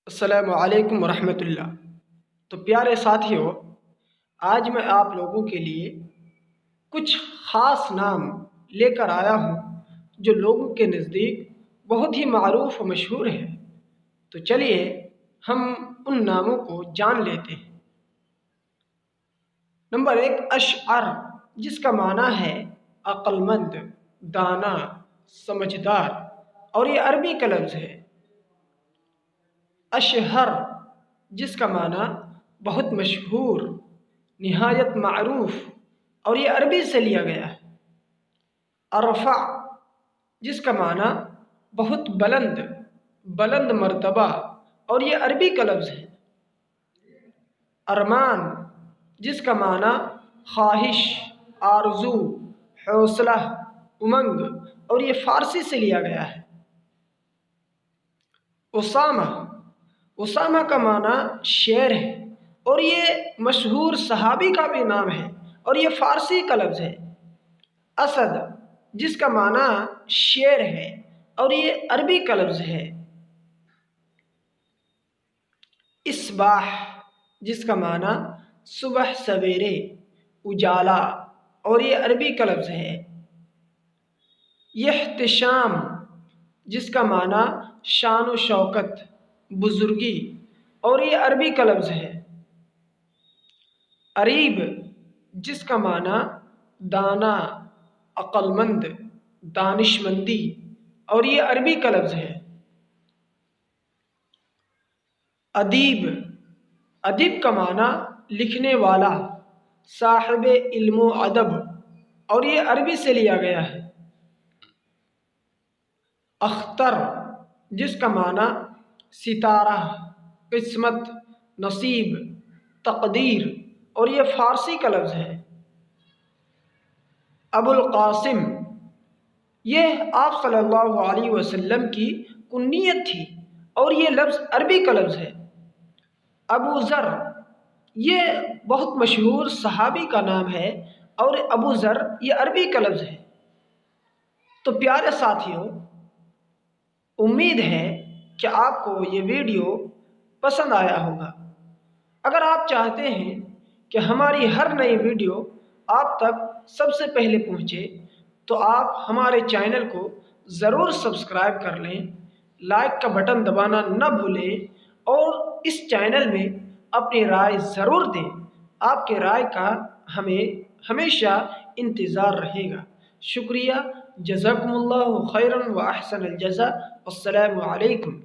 السلام علیکم ورحمۃ اللہ۔ تو پیارے ساتھیوں، آج میں آپ لوگوں کے لیے کچھ خاص نام لے کر آیا ہوں جو لوگوں کے نزدیک بہت ہی معروف و مشہور ہیں۔ تو چلیے ہم ان ناموں کو جان لیتے ہیں۔ نمبر 1، اشعر، جس کا معنی ہے عقل مند، دانا، سمجھدار، اور یہ عربی کا لفظ ہے۔ اشہر، جس کا معنی بہت مشہور، نہایت معروف، اور یہ عربی سے لیا گیا ہے۔ ارفع، جس کا معنی بہت بلند، بلند مرتبہ، اور یہ عربی کا لفظ ہے۔ ارمان، جس کا معنی خواہش، آرزو، حوصلہ، امنگ، اور یہ فارسی سے لیا گیا ہے۔ اسامہ، اسامہ کا معنی شیر ہے، اور یہ مشہور صحابی کا بھی نام ہے، اور یہ فارسی کا لفظ ہے۔ اسد، جس کا معنی شیر ہے، اور یہ عربی کا لفظ ہے۔ اصباح، جس کا معنی صبح سویرے، اجالا، اور یہ عربی کا لفظ ہے۔ احتشام، جس کا معنی شان و شوکت، بزرگی، اور یہ عربی کا لفظ ہے۔ اریب، جس کا معنی دانا، عقل مند، دانش مندی، اور یہ عربی کا لفظ ہے۔ ادیب، ادیب کا معنی لکھنے والا، صاحب علم و ادب، اور یہ عربی سے لیا گیا ہے۔ اختر، جس کا معنی ستارہ، قسمت، نصیب، تقدیر، اور یہ فارسی کا لفظ ہے۔ ابو القاسم، یہ آپ صلی اللہ علیہ وسلم کی کنیت تھی، اور یہ لفظ عربی کا لفظ ہے۔ ابو ذر، یہ بہت مشہور صحابی کا نام ہے، اور ابو ذر یہ عربی کا لفظ ہے۔ تو پیارے ساتھیوں، امید ہے کہ آپ کو یہ ویڈیو پسند آیا ہوگا۔ اگر آپ چاہتے ہیں کہ ہماری ہر نئی ویڈیو آپ تک سب سے پہلے پہنچے تو آپ ہمارے چینل کو ضرور سبسکرائب کر لیں، لائک کا بٹن دبانا نہ بھولیں، اور اس چینل میں اپنی رائے ضرور دیں۔ آپ کے رائے کا ہمیں ہمیشہ انتظار رہے گا۔ شکریہ، جزاکم اللہ خیرا و احسن الجزاء، والسلام علیکم۔